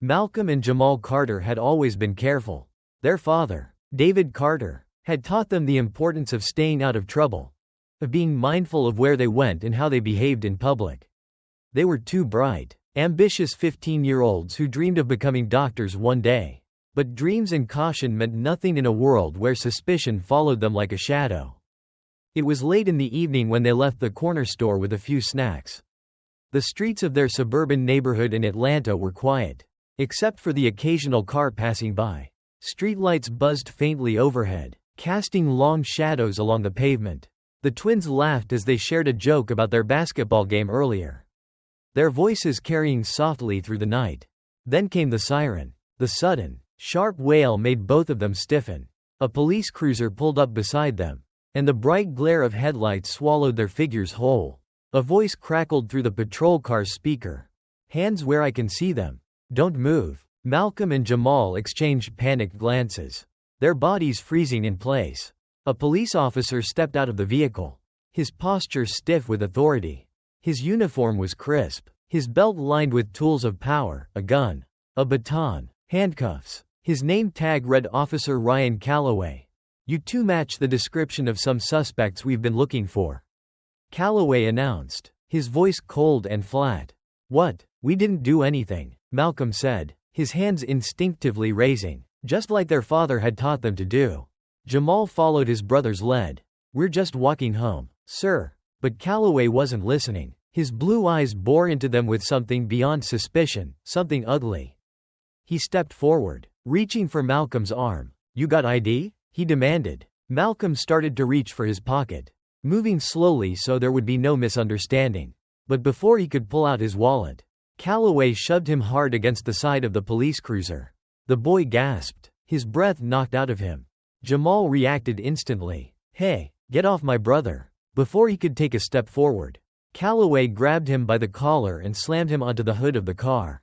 Malcolm and Jamal Carter had always been careful. Their father, David Carter, had taught them the importance of staying out of trouble, of being mindful of where they went and how they behaved in public. They were two bright, ambitious 15-year-olds who dreamed of becoming doctors one day. But dreams and caution meant nothing in a world where suspicion followed them like a shadow. It was late in the evening when they left the corner store with a few snacks. The streets of their suburban neighborhood in Atlanta were quiet, except for the occasional car passing by. Streetlights buzzed faintly overhead, casting long shadows along the pavement. The twins laughed as they shared a joke about their basketball game earlier, their voices carrying softly through the night. Then came the siren. The sudden, sharp wail made both of them stiffen. A police cruiser pulled up beside them, and the bright glare of headlights swallowed their figures whole. A voice crackled through the patrol car's speaker. "Hands where I can see them. Don't move." Malcolm and Jamal exchanged panicked glances, their bodies freezing in place. A police officer stepped out of the vehicle, his posture stiff with authority. His uniform was crisp, his belt lined with tools of power, a gun, a baton, handcuffs. His name tag read Officer Ryan Calloway. "You two match the description of some suspects we've been looking for," Calloway announced, his voice cold and flat. "What? We didn't do anything," Malcolm said, his hands instinctively raising, just like their father had taught them to do. Jamal followed his brother's lead. "We're just walking home, sir." But Calloway wasn't listening. His blue eyes bore into them with something beyond suspicion, something ugly. He stepped forward, reaching for Malcolm's arm. "You got ID?" he demanded. Malcolm started to reach for his pocket, moving slowly so there would be no misunderstanding. But before he could pull out his wallet, Calloway shoved him hard against the side of the police cruiser. The boy gasped, his breath knocked out of him. Jamal reacted instantly. "Hey, get off my brother." Before he could take a step forward, Calloway grabbed him by the collar and slammed him onto the hood of the car.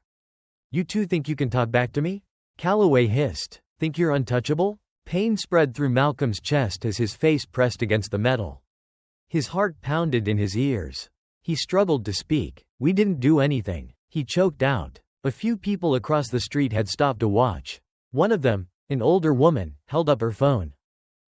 "You two think you can talk back to me?" Calloway hissed. "Think you're untouchable?" Pain spread through Malcolm's chest as his face pressed against the metal. His heart pounded in his ears. He struggled to speak. "We didn't do anything," he choked out. A few people across the street had stopped to watch. One of them, an older woman, held up her phone.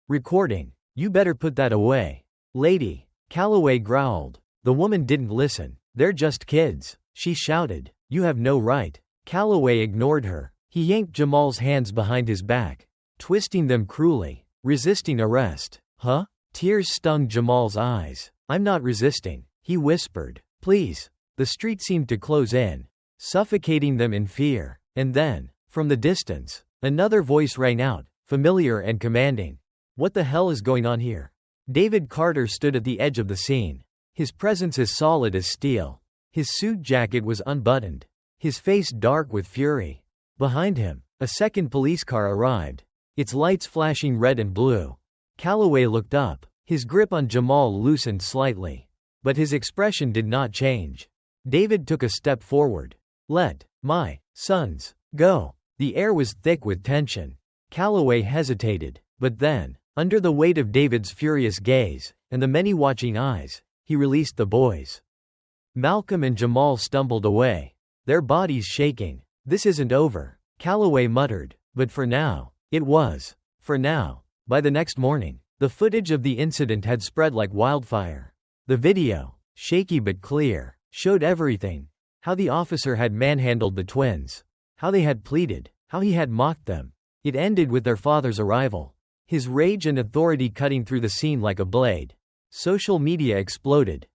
"Recording. You better put that away." "Lady," Calloway growled. The woman didn't listen. "They're just kids," she shouted. "You have no right." Calloway ignored her. He yanked Jamal's hands behind his back, twisting them cruelly. "Resisting arrest, huh?" Tears stung Jamal's eyes. "I'm not resisting," he whispered. "Please." The street seemed to close in, suffocating them in fear. And then, from the distance, another voice rang out, familiar and commanding. "What the hell is going on here?" David Carter stood at the edge of the scene, his presence as solid as steel. His suit jacket was unbuttoned, his face dark with fury. Behind him, a second police car arrived, its lights flashing red and blue. Calloway looked up, his grip on Jamal loosened slightly. But his expression did not change. David took a step forward. "Let my sons go." The air was thick with tension. Calloway hesitated, but then, under the weight of David's furious gaze, and the many watching eyes, he released the boys. Malcolm and Jamal stumbled away, their bodies shaking. "This isn't over," Calloway muttered, but for now, it was. For now. By the next morning, the footage of the incident had spread like wildfire. The video, shaky but clear, showed everything. How the officer had manhandled the twins, how they had pleaded, how he had mocked them. It ended with their father's arrival, his rage and authority cutting through the scene like a blade. Social media exploded.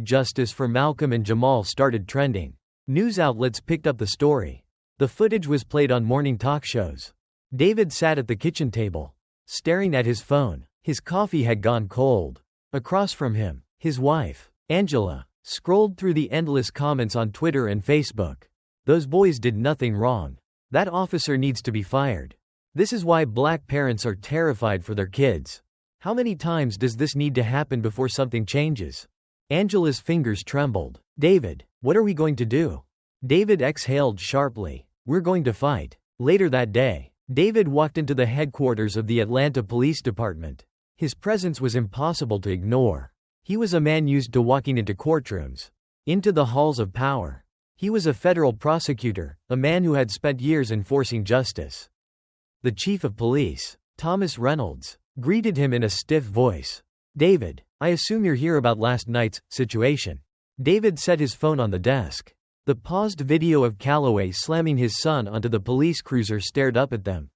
#Justice for Malcolm and Jamal started trending. News outlets picked up the story. The footage was played on morning talk shows. David sat at the kitchen table, staring at his phone. His coffee had gone cold. Across from him, his wife, Angela, scrolled through the endless comments on Twitter and Facebook. "Those boys did nothing wrong. That officer needs to be fired. This is why black parents are terrified for their kids. How many times does this need to happen before something changes?" Angela's fingers trembled. "David, what are we going to do?" David exhaled sharply. "We're going to fight." Later that day, David walked into the headquarters of the Atlanta Police Department. His presence was impossible to ignore. He was a man used to walking into courtrooms, into the halls of power, He was a federal prosecutor, a man who had spent years enforcing justice. The chief of police, Thomas Reynolds, greeted him in a stiff voice. "David, I assume you're here about last night's situation." David set his phone on the desk. The paused video of Calloway slamming his son onto the police cruiser stared up at them.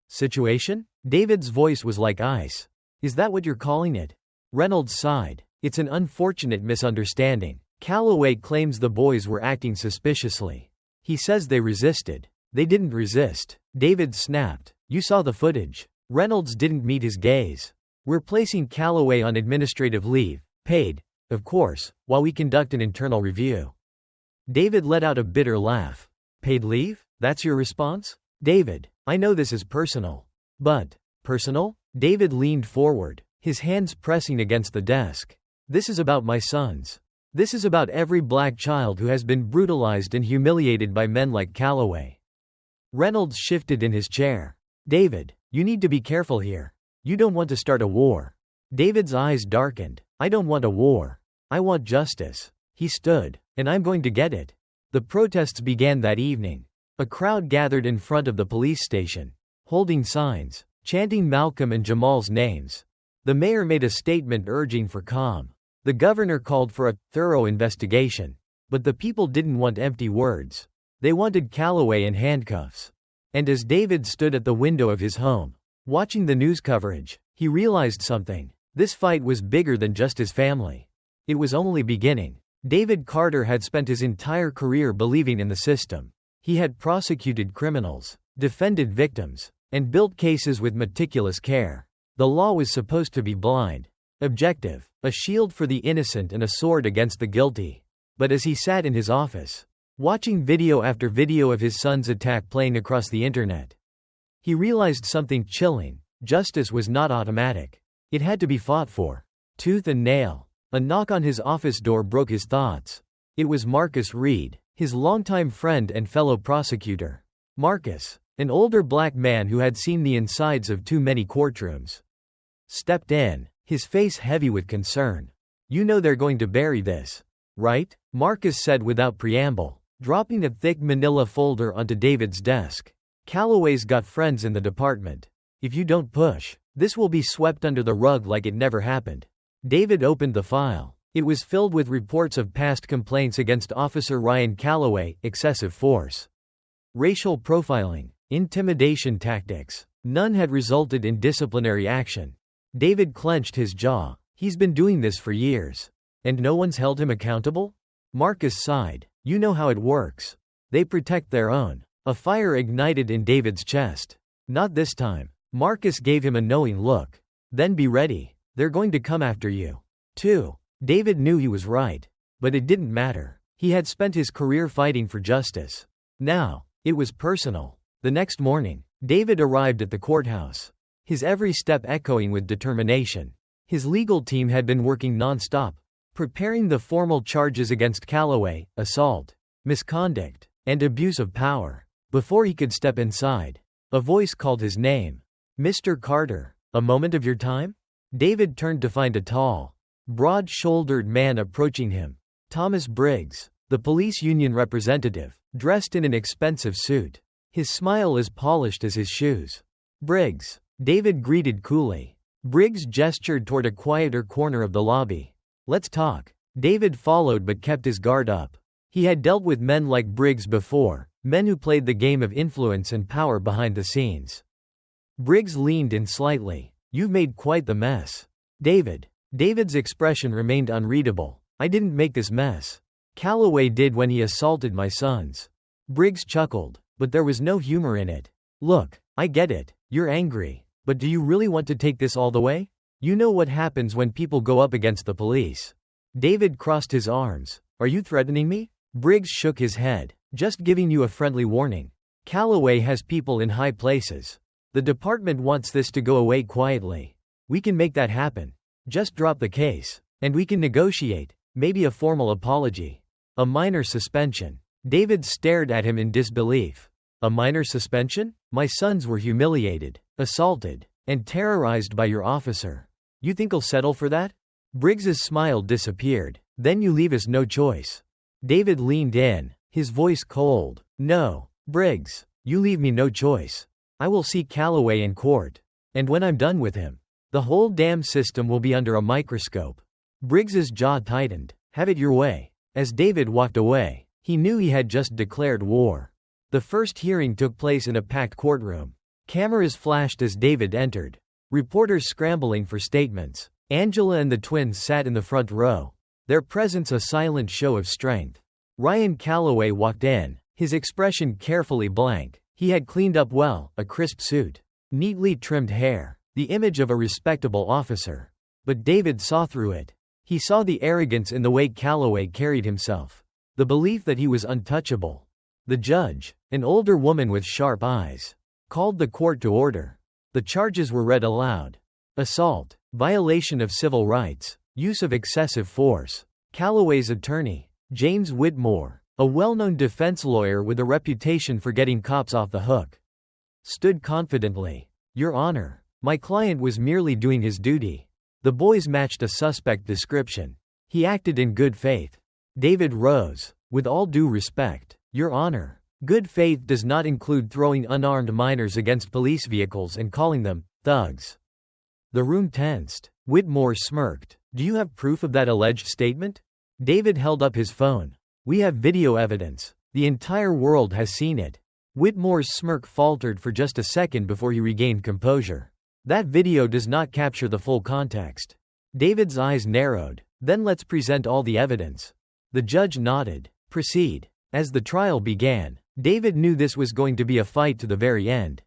"Situation?" David's voice was like ice. "Is that what you're calling it?" Reynolds sighed. "It's an unfortunate misunderstanding. Calloway claims the boys were acting suspiciously. He says they resisted." "They didn't resist," David snapped. "You saw the footage." Reynolds didn't meet his gaze. "We're placing Calloway on administrative leave, paid, of course, while we conduct an internal review." David let out a bitter laugh. "Paid leave? That's your response?" "David, I know this is personal." "But, personal?" David leaned forward, his hands pressing against the desk. "This is about my sons. This is about every black child who has been brutalized and humiliated by men like Calloway." Reynolds shifted in his chair. "David, you need to be careful here. You don't want to start a war." David's eyes darkened. "I don't want a war. I want justice." He stood. "And I'm going to get it." The protests began that evening. A crowd gathered in front of the police station, holding signs, chanting Malcolm and Jamal's names. The mayor made a statement urging for calm. The governor called for a thorough investigation. But the people didn't want empty words. They wanted Calloway in handcuffs. And as David stood at the window of his home, watching the news coverage, he realized something. This fight was bigger than just his family. It was only beginning. David Carter had spent his entire career believing in the system. He had prosecuted criminals, defended victims, and built cases with meticulous care. The law was supposed to be blind, objective, a shield for the innocent and a sword against the guilty. But as he sat in his office, watching video after video of his son's attack playing across the internet, he realized something chilling. Justice was not automatic. It had to be fought for, tooth and nail. A knock on his office door broke his thoughts. It was Marcus Reed, his longtime friend and fellow prosecutor. Marcus, an older black man who had seen the insides of too many courtrooms, stepped in, his face heavy with concern. "You know they're going to bury this, right?" Marcus said without preamble, dropping a thick manila folder onto David's desk. "Calloway's got friends in the department. If you don't push, this will be swept under the rug like it never happened." David opened the file. It was filled with reports of past complaints against Officer Ryan Calloway, excessive force, racial profiling, intimidation tactics. None had resulted in disciplinary action. David clenched his jaw. He's been doing this for years. And no one's held him accountable? Marcus sighed. "You know how it works. They protect their own." A fire ignited in David's chest. "Not this time." Marcus gave him a knowing look. "Then be ready. They're going to come after you, too." David knew he was right. But it didn't matter. He had spent his career fighting for justice. Now, it was personal. The next morning, David arrived at the courthouse, his every step echoing with determination. His legal team had been working non-stop, preparing the formal charges against Calloway: assault, misconduct, and abuse of power. Before he could step inside, a voice called his name. "Mr. Carter, a moment of your time?" David turned to find a tall, broad-shouldered man approaching him. Thomas Briggs, the police union representative, dressed in an expensive suit, his smile as polished as his shoes. "Briggs," David greeted coolly. Briggs gestured toward a quieter corner of the lobby. "Let's talk." David followed but kept his guard up. He had dealt with men like Briggs before, men who played the game of influence and power behind the scenes. Briggs leaned in slightly. "You've made quite the mess, David." David's expression remained unreadable. "I didn't make this mess. Calloway did when he assaulted my sons." Briggs chuckled, but there was no humor in it. "Look, I get it. You're angry. But do you really want to take this all the way? You know what happens when people go up against the police." David crossed his arms. "Are you threatening me?" Briggs shook his head. "Just giving you a friendly warning. Calloway has people in high places. The department wants this to go away quietly. We can make that happen. Just drop the case, and we can negotiate, maybe a formal apology. A minor suspension." David stared at him in disbelief. "A minor suspension? My sons were humiliated, assaulted, and terrorized by your officer. You think I'll settle for that?" Briggs's smile disappeared. "Then you leave us no choice." David leaned in. his voice cold. "No, Briggs, you leave me no choice. I will see Calloway in court. And when I'm done with him, the whole damn system will be under a microscope." Briggs's jaw tightened. "Have it your way." As David walked away, he knew he had just declared war. The first hearing took place in a packed courtroom. Cameras flashed as David entered. Reporters scrambling for statements. Angela and the twins sat in the front row, their presence a silent show of strength. Ryan Calloway walked in, his expression carefully blank. He had cleaned up well, a crisp suit, neatly trimmed hair, the image of a respectable officer. But David saw through it. He saw the arrogance in the way Calloway carried himself, the belief that he was untouchable. The judge, an older woman with sharp eyes, called the court to order. The charges were read aloud. Assault, violation of civil rights, use of excessive force. Calloway's attorney, James Whitmore, a well-known defense lawyer with a reputation for getting cops off the hook, stood confidently. "Your Honor, my client was merely doing his duty." The boys matched a suspect description. "He acted in good faith." David rose. "With all due respect, Your Honor, good faith does not include throwing unarmed minors against police vehicles and calling them thugs." The room tensed. Whitmore smirked. "Do you have proof of that alleged statement?" David held up his phone. "We have video evidence. The entire world has seen it." Whitmore's smirk faltered for just a second before he regained composure. "That video does not capture the full context." David's eyes narrowed. "Then let's present all the evidence." The judge nodded. "Proceed." As the trial began, David knew this was going to be a fight to the very end.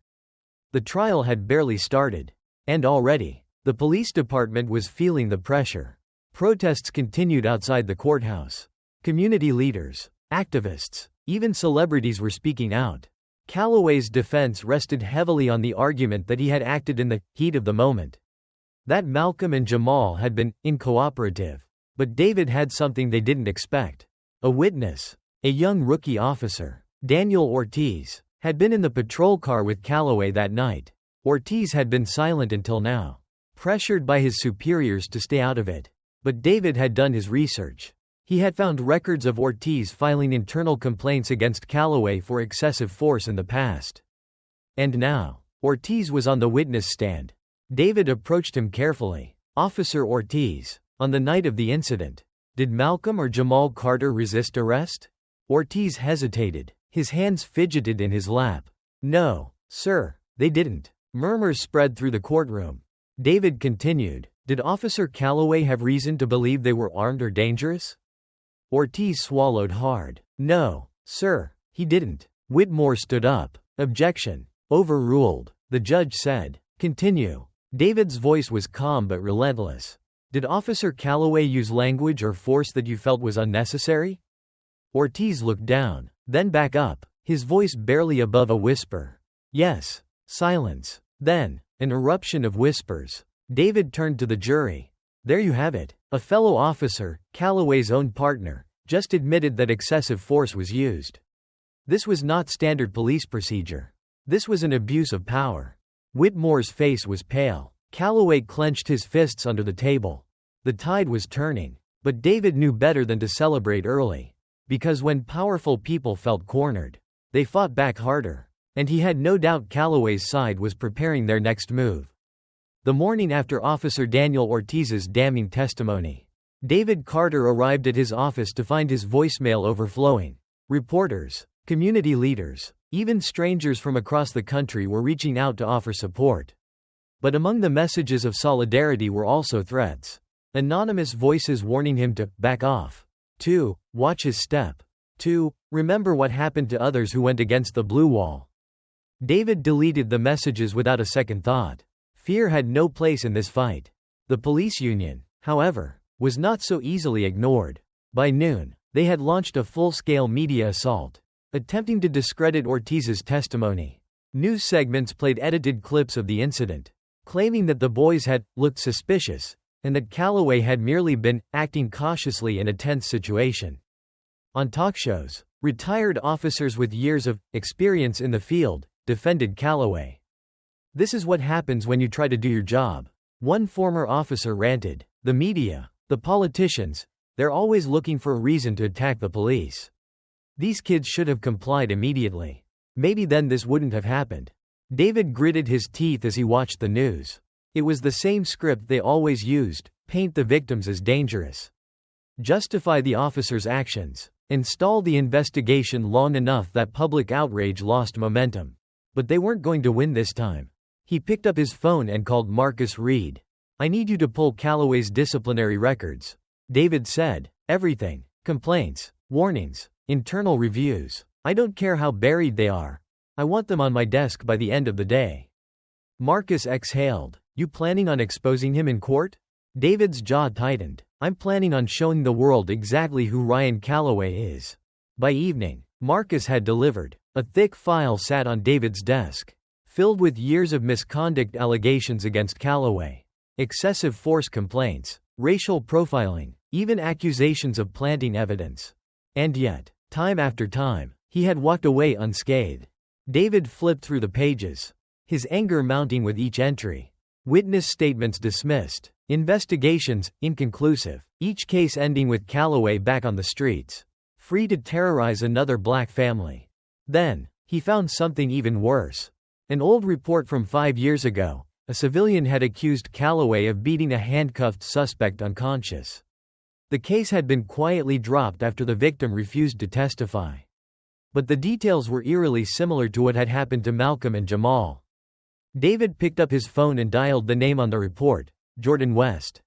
The trial had barely started. And already, the police department was feeling the pressure. Protests continued outside the courthouse. Community leaders, activists, even celebrities were speaking out. Calloway's defense rested heavily on the argument that he had acted in the heat of the moment, that Malcolm and Jamal had been uncooperative. But David had something they didn't expect. A witness, a young rookie officer, Daniel Ortiz, had been in the patrol car with Calloway that night. Ortiz had been silent until now, pressured by his superiors to stay out of it. But David had done his research. He had found records of Ortiz filing internal complaints against Calloway for excessive force in the past. And now, Ortiz was on the witness stand. David approached him carefully. "Officer Ortiz, on the night of the incident, did Malcolm or Jamal Carter resist arrest?" Ortiz hesitated. His hands fidgeted in his lap. "No, sir, they didn't." Murmurs spread through the courtroom. David continued. "Did Officer Calloway have reason to believe they were armed or dangerous?" Ortiz swallowed hard. "No, sir, he didn't." Whitmore stood up. "Objection. Overruled," the judge said. "Continue." David's voice was calm but relentless. "Did Officer Calloway use language or force that you felt was unnecessary?" Ortiz looked down, then back up, his voice barely above a whisper. "Yes." Silence. Then, an eruption of whispers. David turned to the jury. "There you have it. A fellow officer, Calloway's own partner, just admitted that excessive force was used. This was not standard police procedure. This was an abuse of power." Whitmore's face was pale. Calloway clenched his fists under the table. The tide was turning. But David knew better than to celebrate early. Because when powerful people felt cornered, they fought back harder. And he had no doubt Calloway's side was preparing their next move. The morning after Officer Daniel Ortiz's damning testimony, David Carter arrived at his office to find his voicemail overflowing. Reporters, community leaders, even strangers from across the country were reaching out to offer support. But among the messages of solidarity were also threats. Anonymous voices warning him to back off, to watch his step, to remember what happened to others who went against the blue wall. David deleted the messages without a second thought. Fear had no place in this fight. The police union, however, was not so easily ignored. By noon, they had launched a full-scale media assault, attempting to discredit Ortiz's testimony. News segments played edited clips of the incident, claiming that the boys had looked suspicious, and that Calloway had merely been acting cautiously in a tense situation. On talk shows, retired officers with years of experience in the field defended Calloway. "This is what happens when you try to do your job," one former officer ranted. "The media, the politicians, they're always looking for a reason to attack the police." These kids should have complied immediately. Maybe then this wouldn't have happened. David gritted his teeth as he watched the news. It was the same script they always used: paint the victims as dangerous, justify the officer's actions, and stall the investigation long enough that public outrage lost momentum. But they weren't going to win this time. He picked up his phone and called Marcus Reed. "I need you to pull Calloway's disciplinary records," David said. "Everything. Complaints, warnings, internal reviews. I don't care how buried they are. I want them on my desk by the end of the day." Marcus exhaled. "You planning on exposing him in court?" David's jaw tightened. "I'm planning on showing the world exactly who Ryan Calloway is." By evening, Marcus had delivered. A thick file sat on David's desk, filled with years of misconduct allegations against Calloway. Excessive force complaints, racial profiling, even accusations of planting evidence. And yet, time after time, he had walked away unscathed. David flipped through the pages, his anger mounting with each entry. Witness statements dismissed, investigations inconclusive, each case ending with Calloway back on the streets, free to terrorize another black family. Then, he found something even worse. An old report from 5 years ago. A civilian had accused Calloway of beating a handcuffed suspect unconscious. The case had been quietly dropped after the victim refused to testify. But the details were eerily similar to what had happened to Malcolm and Jamal. David picked up his phone and dialed the name on the report: Jordan West.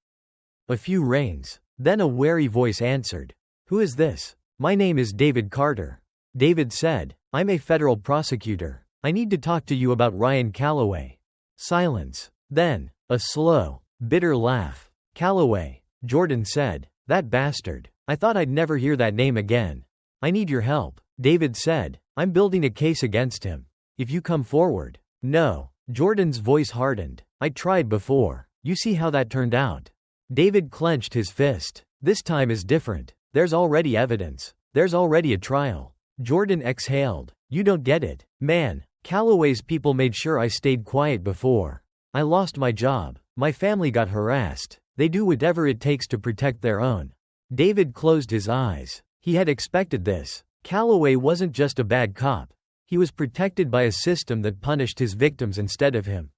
A few rings. Then a wary voice answered. "Who is this?" "My name is David Carter." David said, "I'm a federal prosecutor. I need to talk to you about Ryan Calloway." Silence. Then, a slow, bitter laugh. "Calloway," Jordan said. "That bastard. I thought I'd never hear that name again." "I need your help," David said. "I'm building a case against him. If you come forward." "No." Jordan's voice hardened. "I tried before. You see how that turned out." David clenched his fist. "This time is different. There's already evidence. There's already a trial." Jordan exhaled. "You don't get it, man. Calloway's people made sure I stayed quiet before. I lost my job. My family got harassed. They do whatever it takes to protect their own." David closed his eyes. He had expected this. Calloway wasn't just a bad cop. He was protected by a system that punished his victims instead of him.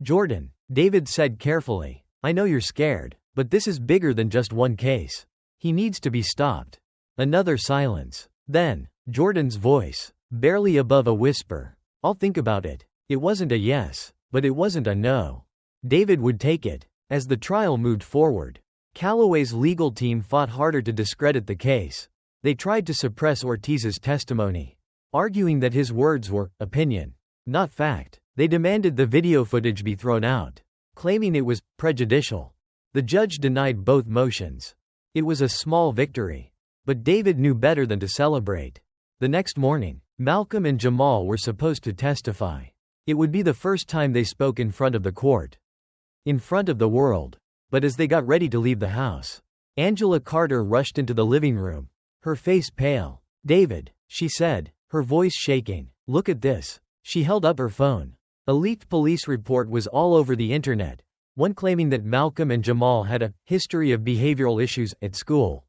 "Jordan," David said carefully, "I know you're scared, but this is bigger than just one case. He needs to be stopped." Another silence. Then, Jordan's voice, barely above a whisper. "I'll think about it." It wasn't a yes, but it wasn't a no. David would take it. As the trial moved forward, Calloway's legal team fought harder to discredit the case. They tried to suppress Ortiz's testimony, arguing that his words were opinion, not fact. They demanded the video footage be thrown out, claiming it was prejudicial. The judge denied both motions. It was a small victory. But David knew better than to celebrate. The next morning, Malcolm and Jamal were supposed to testify. It would be the first time they spoke in front of the court, in front of the world. But as they got ready to leave the house, Angela Carter rushed into the living room, her face pale. "David," she said, her voice shaking, "look at this." She held up her phone. A leaked police report was all over the internet, one claiming that Malcolm and Jamal had a history of behavioral issues at school.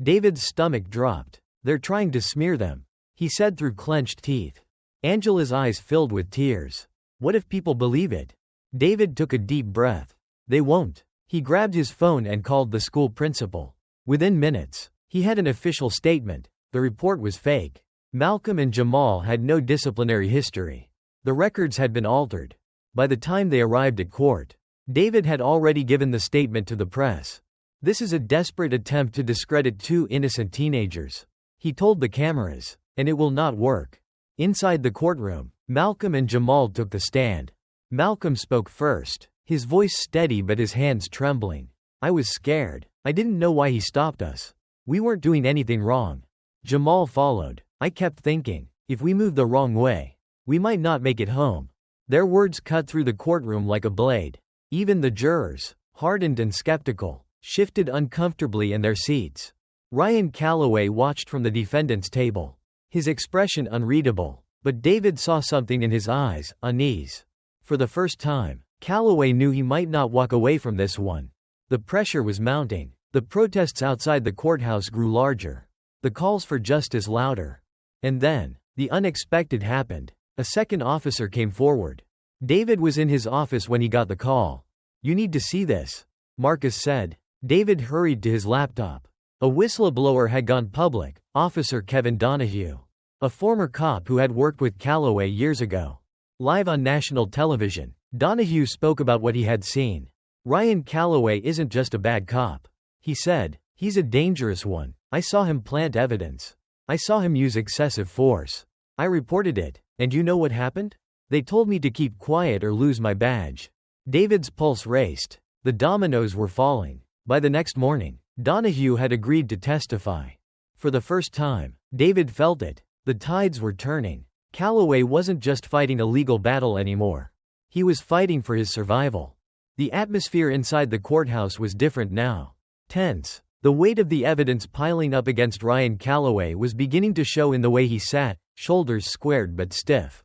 David's stomach dropped. "They're trying to smear them," he said through clenched teeth. Angela's eyes filled with tears. "What if people believe it?" David took a deep breath. "They won't." He grabbed his phone and called the school principal. Within minutes, he had an official statement. The report was fake. Malcolm and Jamal had no disciplinary history. The records had been altered. By the time they arrived at court, David had already given the statement to the press. "This is a desperate attempt to discredit two innocent teenagers," he told the cameras, "and it will not work." Inside the courtroom, Malcolm and Jamal took the stand. Malcolm spoke first, his voice steady but his hands trembling. "I was scared. I didn't know why he stopped us. We weren't doing anything wrong." Jamal followed. "I kept thinking, if we move the wrong way, we might not make it home." Their words cut through the courtroom like a blade. Even the jurors, hardened and skeptical, shifted uncomfortably in their seats. Ryan Calloway watched from the defendant's table, his expression unreadable, but David saw something in his eyes: unease. For the first time, Calloway knew he might not walk away from this one. The pressure was mounting. The protests outside the courthouse grew larger. The calls for justice louder. And then, the unexpected happened. A second officer came forward. David was in his office when he got the call. "You need to see this," Marcus said. David hurried to his laptop. A whistleblower had gone public, Officer Kevin Donahue, a former cop who had worked with Calloway years ago. Live on national television, Donahue spoke about what he had seen. "Ryan Calloway isn't just a bad cop," he said. "He's a dangerous one. I saw him plant evidence. I saw him use excessive force. I reported it, and you know what happened? They told me to keep quiet or lose my badge." David's pulse raced. The dominoes were falling. By the next morning, Donahue had agreed to testify. For the first time, David felt it. The tides were turning. Calloway wasn't just fighting a legal battle anymore. He was fighting for his survival. The atmosphere inside the courthouse was different now. Tense. The weight of the evidence piling up against Ryan Calloway was beginning to show in the way he sat, shoulders squared but stiff,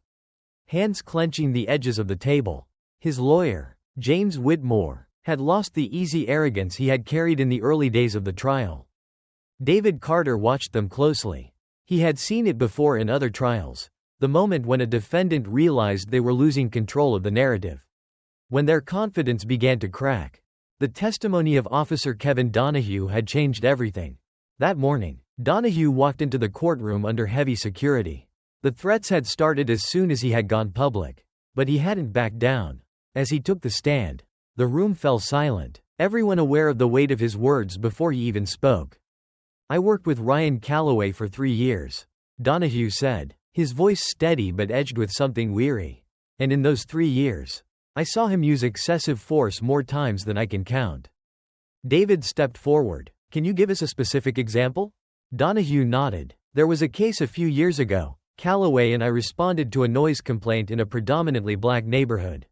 hands clenching the edges of the table. His lawyer, James Whitmore, had lost the easy arrogance he had carried in the early days of the trial. David Carter watched them closely. He had seen it before in other trials, the moment when a defendant realized they were losing control of the narrative. When their confidence began to crack. The testimony of Officer Kevin Donahue had changed everything. That morning, Donahue walked into the courtroom under heavy security. The threats had started as soon as he had gone public. But he hadn't backed down. As he took the stand, the room fell silent, everyone aware of the weight of his words before he even spoke. "I worked with Ryan Calloway for 3 years," Donahue said, his voice steady but edged with something weary. "And in those 3 years, I saw him use excessive force more times than I can count." David stepped forward. "Can you give us a specific example?" Donahue nodded. "There was a case a few years ago. Calloway and I responded to a noise complaint in a predominantly black neighborhood.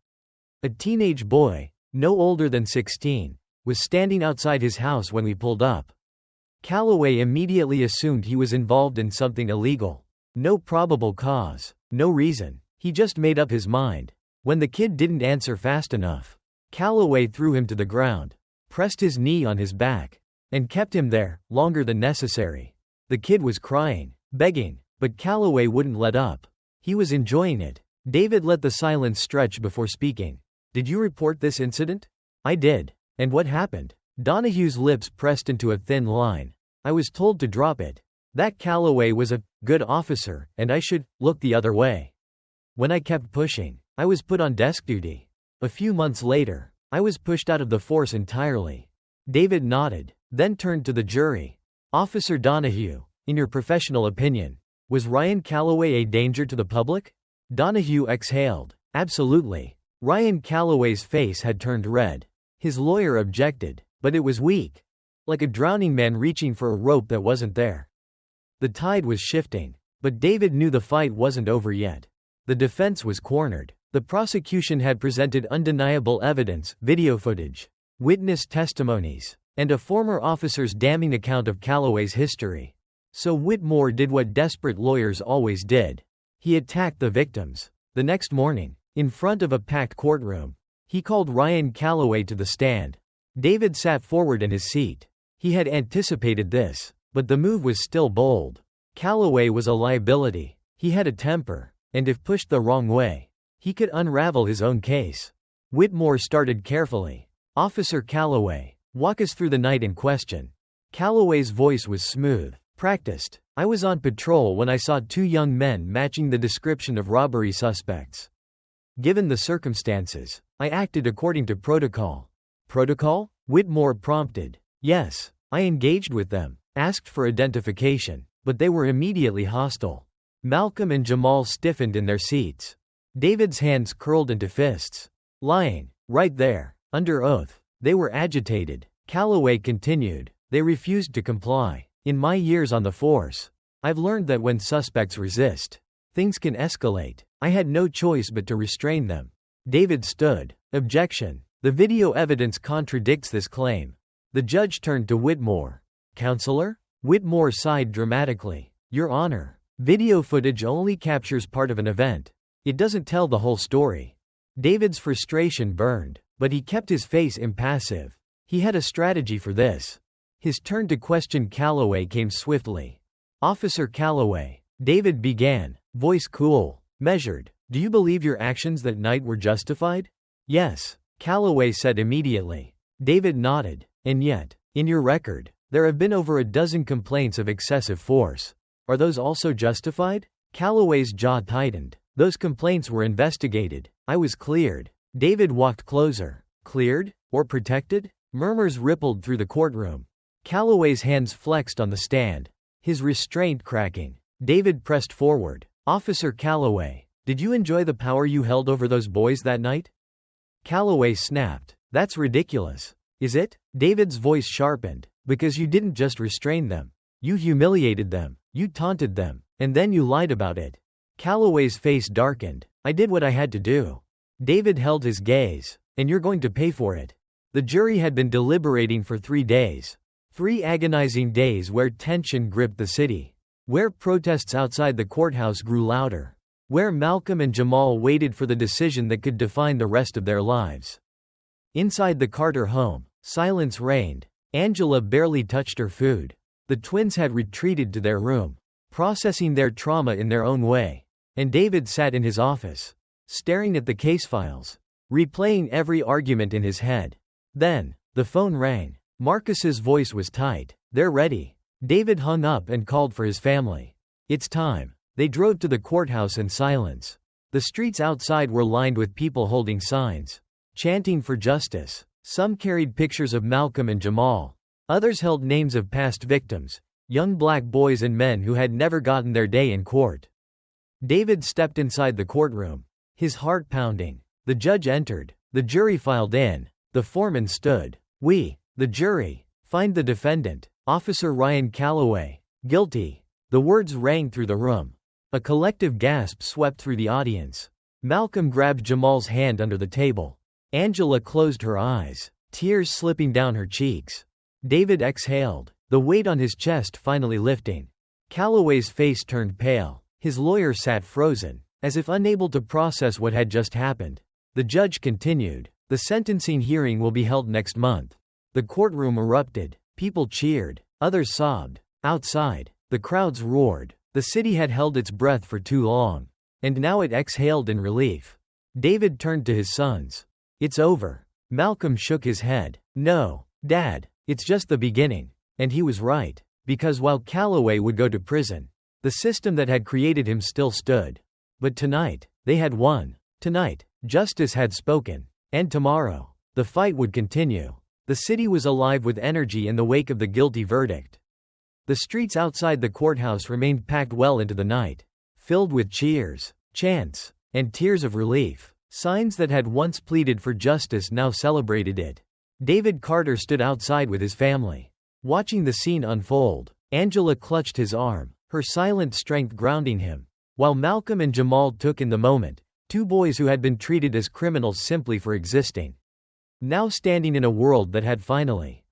A teenage boy, no older than 16, was standing outside his house when we pulled up. Calloway immediately assumed he was involved in something illegal. No probable cause, no reason. He just made up his mind. When the kid didn't answer fast enough, Calloway threw him to the ground, pressed his knee on his back, and kept him there, longer than necessary. The kid was crying, begging, but Calloway wouldn't let up. He was enjoying it." David let the silence stretch before speaking. "Did you report this incident?" "I did." "And what happened?" Donahue's lips pressed into a thin line. "I was told to drop it. That Calloway was a good officer, and I should look the other way. When I kept pushing, I was put on desk duty. A few months later, I was pushed out of the force entirely." David nodded, then turned to the jury. "Officer Donahue, in your professional opinion, was Ryan Calloway a danger to the public?" Donahue exhaled. "Absolutely." Ryan Calloway's face had turned red. His lawyer objected, but it was weak. Like a drowning man reaching for a rope that wasn't there. The tide was shifting, but David knew the fight wasn't over yet. The defense was cornered. The prosecution had presented undeniable evidence, video footage, witness testimonies, and a former officer's damning account of Calloway's history. So Whitmore did what desperate lawyers always did. He attacked the victims. The next morning, in front of a packed courtroom, he called Ryan Calloway to the stand. David sat forward in his seat. He had anticipated this, but the move was still bold. Calloway was a liability. He had a temper, and if pushed the wrong way, he could unravel his own case. Whitmore started carefully. "Officer Calloway, walk us through the night in question." Calloway's voice was smooth, practiced. "I was on patrol when I saw 2 young men matching the description of robbery suspects. Given the circumstances, I acted according to protocol." "Protocol?" Whitmore prompted. "Yes, I engaged with them, asked for identification, but they were immediately hostile." Malcolm and Jamal stiffened in their seats. David's hands curled into fists. "Lying, right there, under oath." They were agitated. Calloway continued. "They refused to comply. In my years on the force, I've learned that when suspects resist, things can escalate. I had no choice but to restrain them." David stood. "Objection. The video evidence contradicts this claim." The judge turned to Whitmore. "Counselor?" Whitmore sighed dramatically. "Your Honor, video footage only captures part of an event. It doesn't tell the whole story." David's frustration burned, but he kept his face impassive. He had a strategy for this. His turn to question Calloway came swiftly. Officer Calloway. David began, voice cool, measured. Do you believe your actions that night were justified? Yes, Calloway said immediately. David nodded. And yet, in your record, there have been over a dozen complaints of excessive force. Are those also justified? Calloway's jaw tightened. Those complaints were investigated. I was cleared. David walked closer. Cleared? Or protected? Murmurs rippled through the courtroom. Calloway's hands flexed on the stand, his restraint cracking. David pressed forward. Officer Calloway, did you enjoy the power you held over those boys that night? Calloway snapped. That's ridiculous. Is it? David's voice sharpened. Because you didn't just restrain them. You humiliated them. You taunted them. And then you lied about it. Calloway's face darkened. I did what I had to do. David held his gaze. And you're going to pay for it. The jury had been deliberating for 3 days. 3 agonizing days where tension gripped the city. Where protests outside the courthouse grew louder. Where Malcolm and Jamal waited for the decision that could define the rest of their lives. Inside the Carter home, silence reigned. Angela barely touched her food. The twins had retreated to their room, processing their trauma in their own way. And David sat in his office, staring at the case files, replaying every argument in his head. Then, the phone rang. Marcus's voice was tight. They're ready. David hung up and called for his family. It's time. They drove to the courthouse in silence. The streets outside were lined with people holding signs, chanting for justice. Some carried pictures of Malcolm and Jamal. Others held names of past victims, young black boys and men who had never gotten their day in court. David stepped inside the courtroom, his heart pounding. The judge entered. The jury filed in. The foreman stood. We, the jury, find the defendant, Officer Ryan Calloway, guilty. The words rang through the room. A collective gasp swept through the audience. Malcolm grabbed Jamal's hand under the table. Angela closed her eyes, tears slipping down her cheeks. David exhaled, the weight on his chest finally lifting. Calloway's face turned pale. His lawyer sat frozen, as if unable to process what had just happened. The judge continued. The sentencing hearing will be held next month. The courtroom erupted. People cheered. Others sobbed. Outside, the crowds roared. The city had held its breath for too long. And now it exhaled in relief. David turned to his sons. It's over. Malcolm shook his head. No, Dad, it's just the beginning. And he was right. Because while Calloway would go to prison, the system that had created him still stood. But tonight, they had won. Tonight, justice had spoken. And tomorrow, the fight would continue. The city was alive with energy in the wake of the guilty verdict. The streets outside the courthouse remained packed well into the night, filled with cheers, chants, and tears of relief. Signs that had once pleaded for justice now celebrated it. David Carter stood outside with his family, watching the scene unfold. Angela clutched his arm, her silent strength grounding him, while Malcolm and Jamal took in the moment, 2 boys who had been treated as criminals simply for existing. Now standing in a world that had finally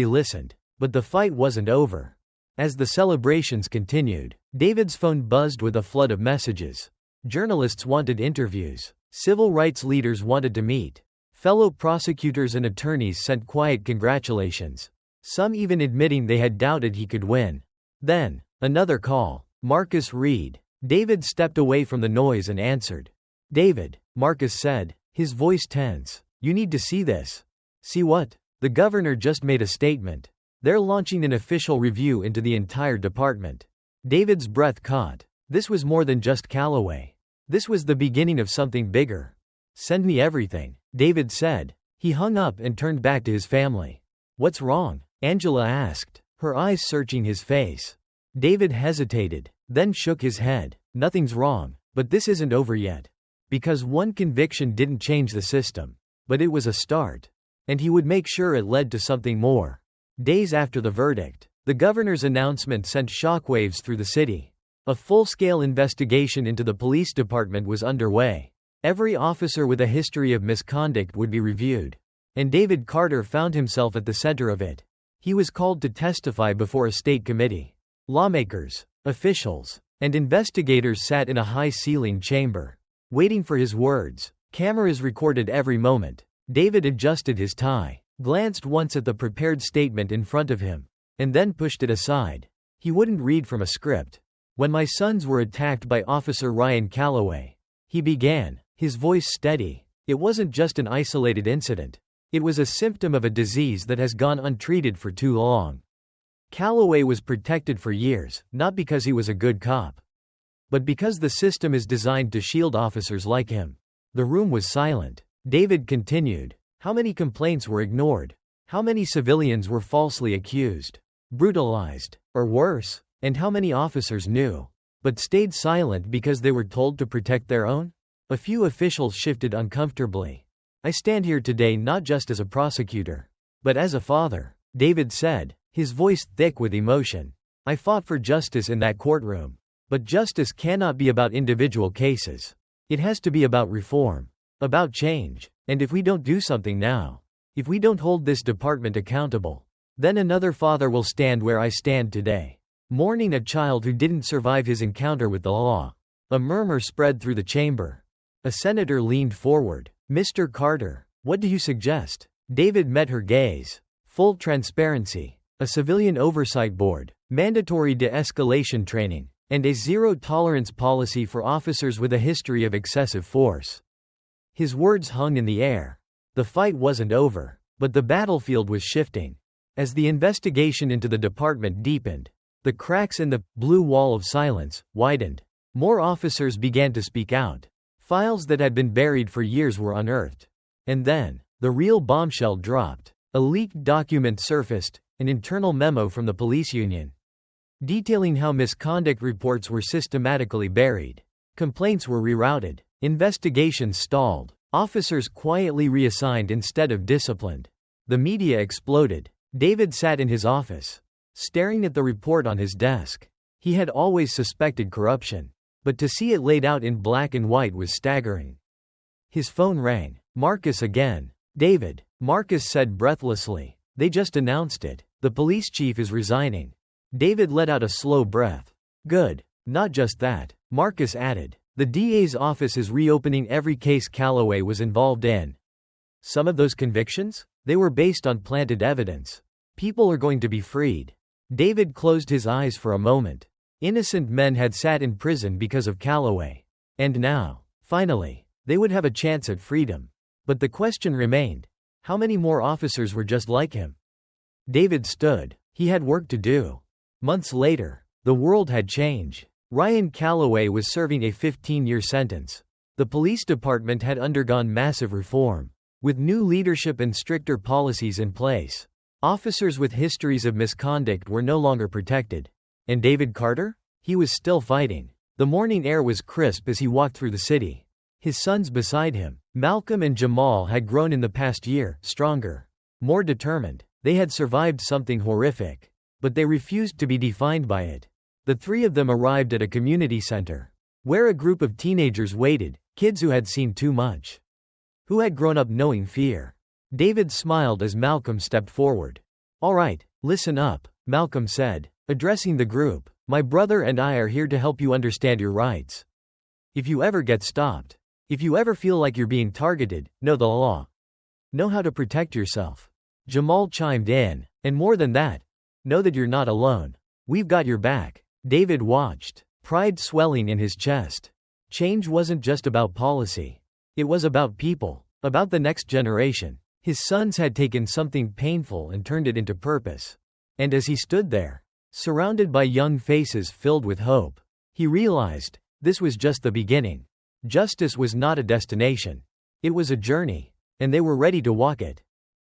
listened. But the fight wasn't over. As the celebrations continued, David's phone buzzed with a flood of messages. Journalists wanted interviews. Civil rights leaders wanted to meet. Fellow prosecutors and attorneys sent quiet congratulations, some even admitting they had doubted he could win. Then, another call. Marcus Reed. David stepped away from the noise and answered. David, Marcus said, his voice tense. You need to see this. See what? The governor just made a statement. They're launching an official review into the entire department. David's breath caught. This was more than just Calloway. This was the beginning of something bigger. Send me everything, David said. He hung up and turned back to his family. What's wrong? Angela asked, her eyes searching his face. David hesitated, then shook his head. Nothing's wrong, but this isn't over yet. Because one conviction didn't change the system. But it was a start. And he would make sure it led to something more. Days after the verdict, the governor's announcement sent shockwaves through the city. A full-scale investigation into the police department was underway. Every officer with a history of misconduct would be reviewed. And David Carter found himself at the center of it. He was called to testify before a state committee. Lawmakers, officials, and investigators sat in a high-ceilinged chamber, waiting for his words. Cameras recorded every moment. David adjusted his tie, glanced once at the prepared statement in front of him, and then pushed it aside. He wouldn't read from a script. "When my sons were attacked by Officer Ryan Calloway," he began, his voice steady. "It wasn't just an isolated incident. It was a symptom of a disease that has gone untreated for too long." Calloway was protected for years, not because he was a good cop, but because the system is designed to shield officers like him. The room was silent. David continued. How many complaints were ignored? How many civilians were falsely accused, brutalized, or worse? And how many officers knew, but stayed silent because they were told to protect their own? A few officials shifted uncomfortably. "I stand here today not just as a prosecutor, but as a father," David said, his voice thick with emotion. "I fought for justice in that courtroom. But justice cannot be about individual cases. It has to be about reform, about change. And if we don't do something now, if we don't hold this department accountable, then another father will stand where I stand today, mourning a child who didn't survive his encounter with the law." A murmur spread through the chamber. A senator leaned forward. "Mr. Carter, what do you suggest?" David met her gaze. "Full transparency, a civilian oversight board, mandatory de-escalation training, and a zero-tolerance policy for officers with a history of excessive force." His words hung in the air. The fight wasn't over, but the battlefield was shifting. As the investigation into the department deepened, the cracks in the blue wall of silence widened. More officers began to speak out. Files that had been buried for years were unearthed. And then, the real bombshell dropped. A leaked document surfaced, an internal memo from the police union, detailing how misconduct reports were systematically buried. Complaints were rerouted. Investigations stalled. Officers quietly reassigned instead of disciplined. The media exploded. David sat in his office, staring at the report on his desk. He had always suspected corruption, but to see it laid out in black and white was staggering. His phone rang. "Marcus again." "David," Marcus said breathlessly. "They just announced it. The police chief is resigning." David let out a slow breath. "Good. Not just that," Marcus added. "The DA's office is reopening every case Calloway was involved in. Some of those convictions? They were based on planted evidence. People are going to be freed." David closed his eyes for a moment. Innocent men had sat in prison because of Calloway. And now, finally, they would have a chance at freedom. But the question remained, how many more officers were just like him? David stood. He had work to do. Months later, the world had changed. Ryan Calloway was serving a 15-year sentence. The police department had undergone massive reform, with new leadership and stricter policies in place. Officers with histories of misconduct were no longer protected. And David Carter? He was still fighting. The morning air was crisp as he walked through the city. His sons beside him, Malcolm and Jamal, had grown in the past year, stronger, more determined. They had survived something horrific, but they refused to be defined by it. The three of them arrived at a community center, where a group of teenagers waited, kids who had seen too much, who had grown up knowing fear. David smiled as Malcolm stepped forward. "All right, listen up," Malcolm said, addressing the group. "My brother and I are here to help you understand your rights. If you ever get stopped, if you ever feel like you're being targeted, know the law. Know how to protect yourself." Jamal chimed in. "And more than that, know that you're not alone. We've got your back." David watched, pride swelling in his chest. Change wasn't just about policy. It was about people, about the next generation. His sons had taken something painful and turned it into purpose. And as he stood there, surrounded by young faces filled with hope, he realized, this was just the beginning. Justice was not a destination. It was a journey, and they were ready to walk it.